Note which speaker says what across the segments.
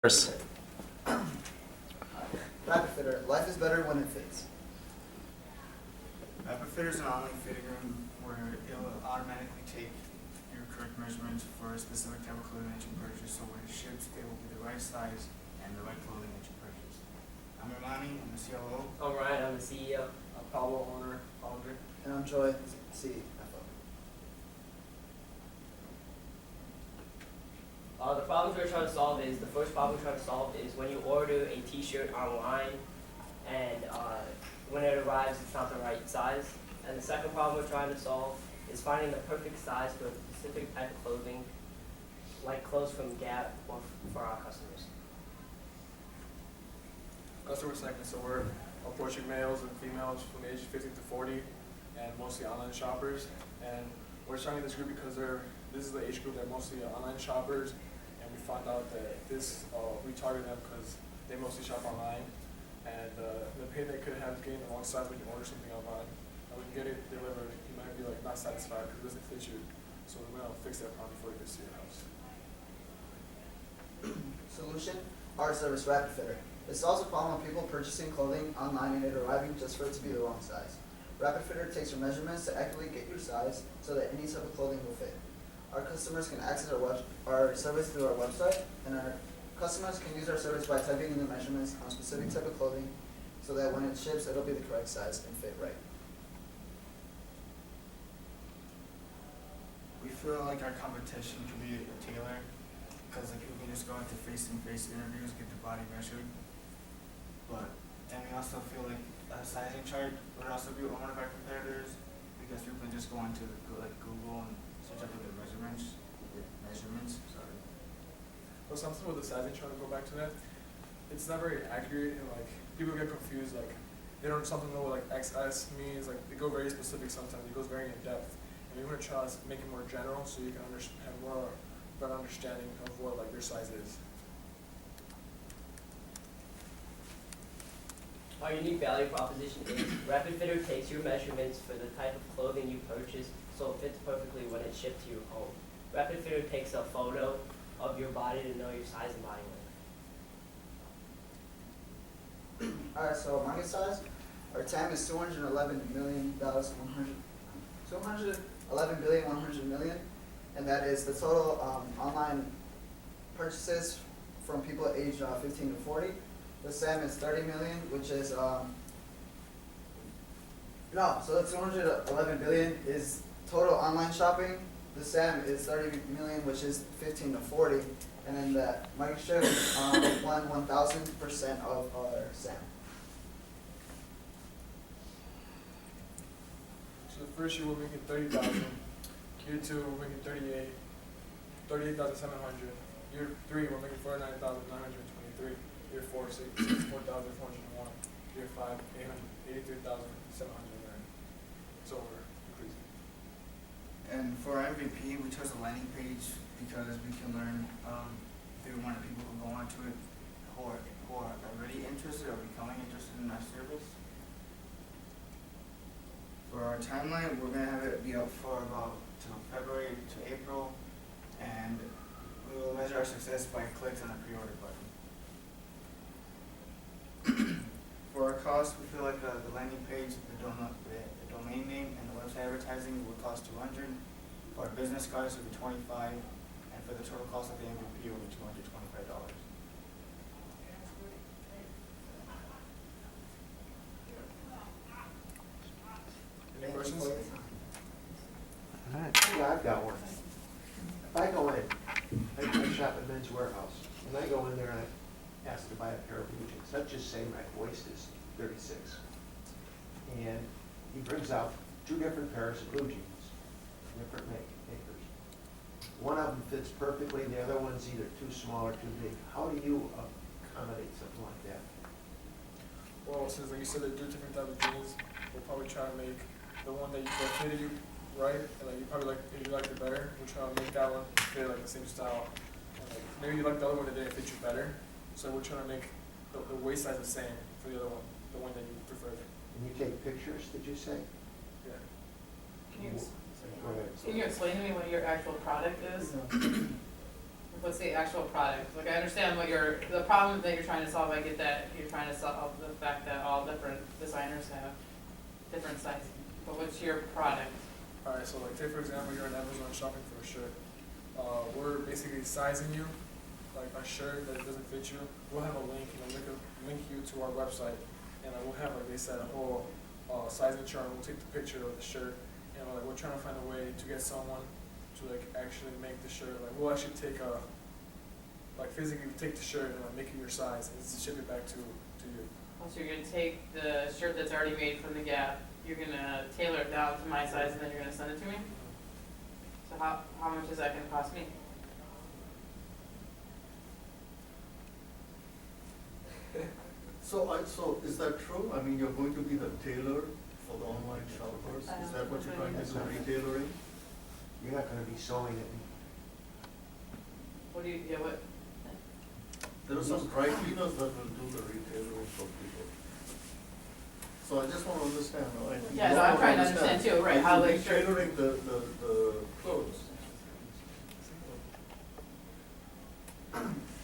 Speaker 1: First.
Speaker 2: Rapid Fitter. Life is better when it fits.
Speaker 3: Rapid Fitter is an online fitting room where it will automatically take your correct measurements for a specific type of clothing that you purchase, so when it ships, it will be the right size and the right clothing that you purchase. I'm Imani, I'm the COO.
Speaker 4: I'm Ryan, I'm the CEO.
Speaker 5: I'm Pablo, owner, founder.
Speaker 2: And I'm Joy, CFO.
Speaker 4: The problems we're trying to solve is, the first problem we're trying to solve is when you order a t-shirt online and when it arrives it's not the right size. And the second problem we're trying to solve is finding the perfect size for a specific type of clothing, like clothes from Gap or for our customers.
Speaker 5: Customer segment, so we're approaching males and females from age 50 to 40 and mostly online shoppers. And we're starting this group because this is the age group that mostly are online shoppers, and we found out that we target them because they mostly shop online, and the pain they could have is getting the wrong size when you order something online. And we can get it delivered, you might be like not satisfied because it doesn't fit you, so we're gonna fix that problem before you get to your house.
Speaker 2: Solution? Our service, Rapid Fitter. It solves the problem of people purchasing clothing online and it arriving just for it to be the wrong size. Rapid Fitter takes your measurements to accurately get your size so that any type of clothing will fit. Our customers can access our service through our website, and our customers can use our service by typing in the measurements on a specific type of clothing so that when it ships, it'll be the correct size and fit right.
Speaker 3: We feel like our competition could be a tailor, because like, people can just go into face-to-face interviews, get the body measured. And we also feel like a sizing chart would also be one of our competitors, because people can just go onto Google and search up the measurements. Sorry.
Speaker 5: Well, something with the sizing chart, to go back to that, it's not very accurate, and like people get confused, like they don't something know what like XS means, like they go very specific sometimes, it goes very in depth, and we want to try to make it more general so you can have more better understanding of what like your size is.
Speaker 4: Our unique value proposition is Rapid Fitter takes your measurements for the type of clothing you purchase so it fits perfectly when it's shipped to your home. Rapid Fitter takes a photo of your body to know your size and body weight.
Speaker 2: Alright, so market size, our TAM is $211 billion, and that is the total online purchases from people aged 15 to 40. The SAM is 30 million, which is so the 211 billion is total online shopping. The SAM is 30 million, which is 15 to 40, and then the market share is 1,000% of our SAM.
Speaker 5: So the first year we're making 30,000. Year 2 we're making 38,700. Year 3 we're making 49,923. Year 4 64,401. Year 5 83,709. So we're increasing.
Speaker 3: And for our MVP, we chose a landing page because we can learn if we wanted people who go onto it who are already interested or becoming interested in our service. For our timeline, we're going to have it be up for about till February to April, and we will measure our success by clicks on the pre-order button. For our cost, we feel like the landing page, the domain name, and the website advertising will cost $200. For our business cards, it will be $25, and for the total cost of the MVP, it will be $225.
Speaker 5: Any questions?
Speaker 6: Yeah, I've got one. If I go in, I shop at Men's Warehouse, and I go in there and I ask to buy a pair of blue jeans. Let's just say my waist is 36. And he brings out 2 different pairs of blue jeans, different makers. One of them fits perfectly, the other one's either too small or too big. How do you accommodate something like that?
Speaker 5: Well, since like you said, there are 2 different types of jeans, we'll probably try to make the one that fitted you right, and like you probably like, if you liked it better, we'll try to make that one fit like the same style. And, like, maybe you like the other one that didn't fit you better, so we're trying to make the waist size the same for the other one, the one that you preferred.
Speaker 6: And you take pictures, did you say?
Speaker 5: Yeah.
Speaker 6: Go ahead.
Speaker 7: Can you explain to me what your actual product is?
Speaker 1: what's the actual product? Like, I understand the problem that you're trying to solve, I get that, you're trying to solve the fact that all different designers have different sizing, but what's your product?
Speaker 5: Alright, so like, take for example, you're on Amazon shopping for a shirt. We're basically sizing you, like a shirt that doesn't fit you. We'll have a link, link you to our website, and we'll have, like they said, a whole sizing chart. We'll take the picture of the shirt, and we're trying to find a way to get someone to like actually make the shirt. Like we'll actually physically take the shirt and like make it your size and ship it back to you.
Speaker 1: So you're gonna take the shirt that's already made from the Gap, you're gonna tailor it down to my size, and then you're gonna send it to me? So how much is that gonna cost me?
Speaker 7: So is that true? I mean, you're going to be the tailor for the online shoppers? Is that what you're trying to do, retailoring?
Speaker 6: You're not gonna be sewing it.
Speaker 1: What do you, yeah, what?
Speaker 7: There are some dry cleaners that will do the retailoring for people. So I just want to understand, I think.
Speaker 1: Yeah,
Speaker 7: you
Speaker 1: no,
Speaker 7: all
Speaker 1: I'm trying to
Speaker 7: understand.
Speaker 1: understand too, right,
Speaker 7: Are
Speaker 1: how
Speaker 7: you
Speaker 1: they shirt-
Speaker 7: retailoring the clothes?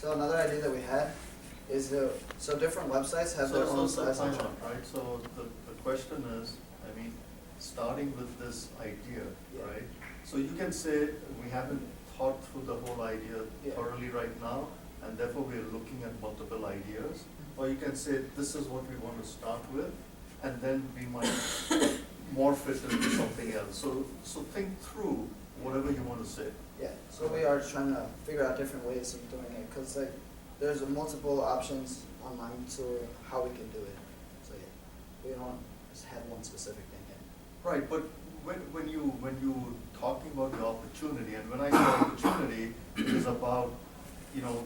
Speaker 2: So another idea that we had is, so different websites have their own
Speaker 7: So
Speaker 2: sizing
Speaker 7: time
Speaker 2: chart.
Speaker 7: out, right? So the question is, I mean, starting with this idea,
Speaker 2: Yeah.
Speaker 7: right? So you can say, we haven't thought through the whole idea
Speaker 2: Yeah.
Speaker 7: thoroughly right now, and therefore we're looking at multiple ideas. Or you can say, this is what we want to start with, and then we might morph it into something else. So think through whatever you want to say.
Speaker 2: Yeah, so we are trying to figure out different ways of doing it, cause like, there's multiple options online to how we can do it. So yeah, we don't just have one specific thing yet.
Speaker 7: Right, but when you talking about the opportunity, and when I say opportunity, it is about, you know,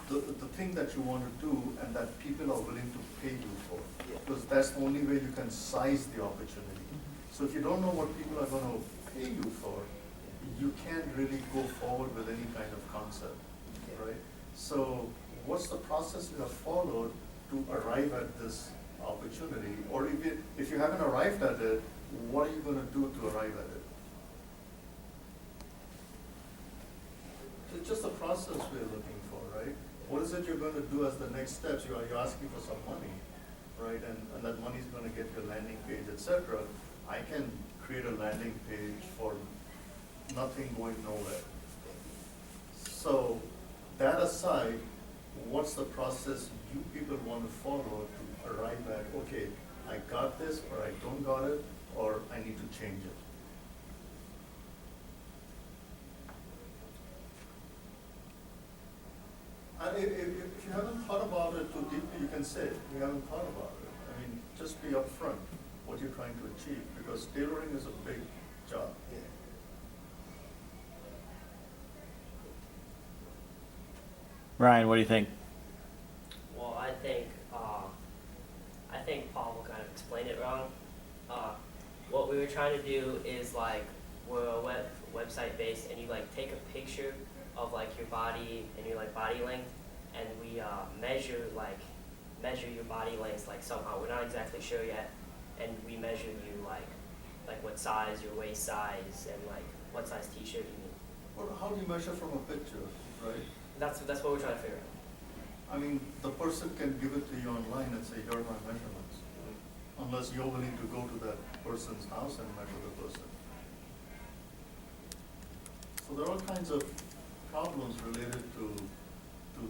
Speaker 7: the thing that you want to do and that people are willing to pay you for.
Speaker 2: Yeah.
Speaker 7: Because that's the only way you can size the opportunity. So if you don't know what people are gonna pay you for, you can't really go forward with any kind of concept,
Speaker 2: Yeah.
Speaker 7: right? So what's the process you have followed to arrive at this opportunity? Or if you haven't arrived at it, what are you gonna do to arrive at it? It's just the process we're looking for, right? What is it you're gonna do as the next steps? You're asking for some money, right? And that money's gonna get your landing page, et cetera. I can create a landing page for nothing going nowhere. So, that aside, what's the process you people want to follow to arrive at, okay, I got this, or I don't got it, or I need to change it? If you haven't thought about it too deeply, you can say, we haven't thought about it. I mean, just be upfront what you're trying to achieve, because tailoring is a big job.
Speaker 2: Yeah.
Speaker 8: Ryan, what do you think?
Speaker 4: Well, I think Paul will kind of explain it wrong. What we were trying to do is like, we're a website based, and you like take a picture of like your body and your like body length, and we measure your body length like somehow. We're not exactly sure yet, and we measure you like what size, your waist size, and like what size t-shirt you need.
Speaker 7: Well, how do you measure from a picture, right?
Speaker 4: That's what we're trying to figure out.
Speaker 7: I mean, the person can give it to you online and say, here are my measurements, unless you're willing to go to that person's house and measure the person. So there are all kinds of problems related to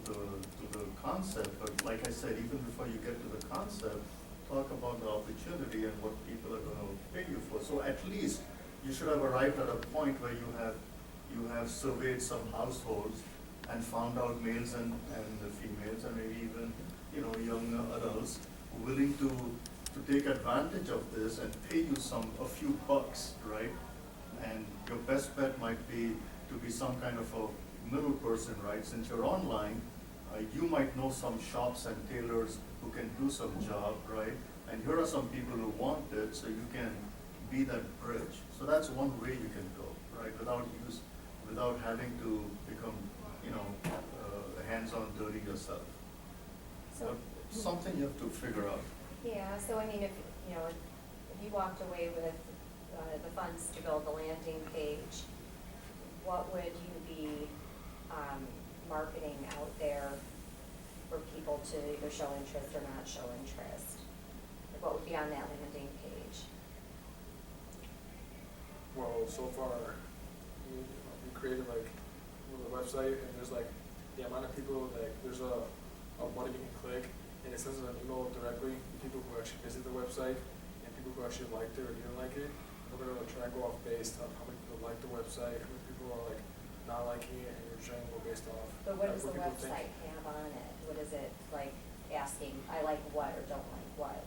Speaker 7: the concept, but like I said, even before you get to the concept, talk about the opportunity and what people are gonna pay you for. So at least you should have arrived at a point where you have surveyed some households and found out males and the females, and maybe even, you know, young adults willing to take advantage of this and pay you a few bucks, right? And your best bet might be to be some kind of a middle person, right? Since you're online, you might know some shops and tailors who can do some job, right? And here are some people who want it, so you can be that bridge. So that's one way you can go, right? Without having to become, you know, hands-on dirty yourself.
Speaker 9: So,
Speaker 7: But something you have to figure out.
Speaker 9: yeah, so I mean, if you walked away with the funds to build the landing page, what would you be, marketing out there for people to either show interest or not show interest? Like, what would be on that landing page?
Speaker 5: Well, so far, we created like the website, and there's like the amount of people, like there's a button you can click, and it sends an email directly to people who actually visit the website and people who actually liked it or didn't like it. We're gonna try and go off based on how many people like the website, how many people are like not liking it, and we're trying to go based off.
Speaker 9: But what does the
Speaker 5: people think.
Speaker 9: website have on it? What is it, like, asking, I like what or don't like what?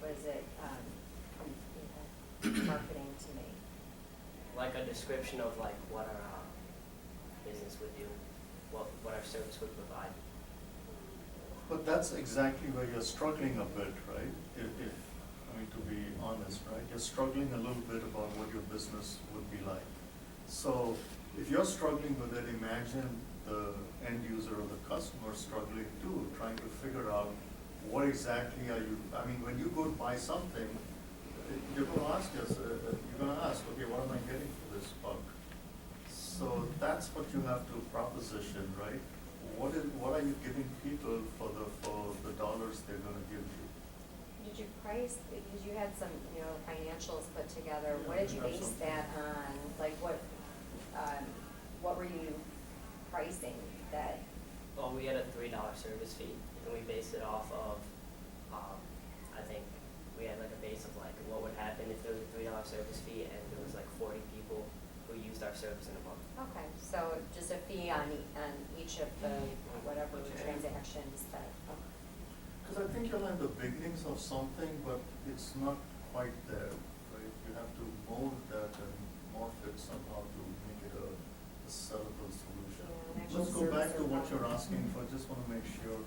Speaker 9: What is it, marketing to me?
Speaker 4: Like a description of like what our business would do, what our service would provide.
Speaker 7: But that's exactly where you're struggling a bit, right? If, I mean, to be honest, right? You're struggling a little bit about what your business would be like. So if you're struggling with it, imagine the end user or the customer struggling too, trying to figure out what exactly are you, I mean, when you go to buy something, you're gonna ask okay, what am I getting for this buck? So that's what you have to proposition, right? What are you giving people for the dollars they're gonna give you?
Speaker 9: Did you price, because you had some, financials put together,
Speaker 7: Yeah,
Speaker 9: what did
Speaker 7: we
Speaker 9: you
Speaker 7: have
Speaker 9: base
Speaker 7: something.
Speaker 9: that on? Like, what were you pricing that?
Speaker 4: Well, we had a $3 service fee, and we based it off of, I think we had like a base of like what would happen if there was a $3 service fee and there was like 40 people who used our service in a month.
Speaker 9: Okay, so just a fee on each of the, whatever transactions that, okay.
Speaker 7: Because I think you're in the beginnings of something, but it's not quite there, right? You have to mold that and morph it somehow to make it a sellable solution.
Speaker 9: Yeah, an actual
Speaker 7: Let's go back
Speaker 9: service
Speaker 7: to
Speaker 9: or
Speaker 7: what you're
Speaker 9: product.
Speaker 7: asking for, just want to make sure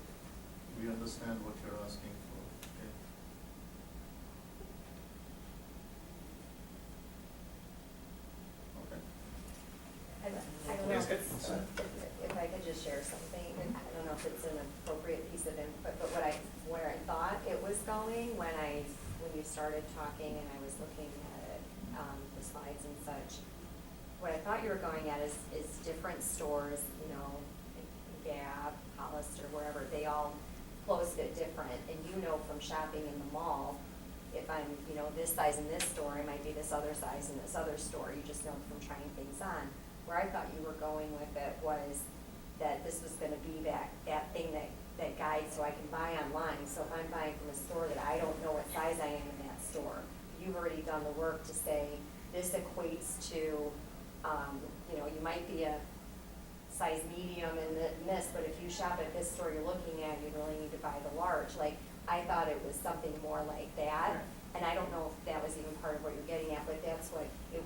Speaker 7: we understand what you're asking for, okay? Okay.
Speaker 9: I don't know if it's, if I could just share something, and I don't know if it's an appropriate piece of input, but where I thought it was going when you started talking and I was looking at it, the slides and such, what I thought you were going at is different stores, Gap, Hollister, wherever, they all closed it different, and from shopping in the mall, if I'm, this size in this store, I might be this other size in this other store, you just know from trying things on. Where I thought you were going with it was that this was gonna be that thing that guides so I can buy online. So if I'm buying from a store that I don't know what size I am in that store, you've already done the work to say, this equates to, you might be a size medium in this, but if you shop at this store you're looking at, you really need to buy the large. Like, I thought it was something more like that, and I don't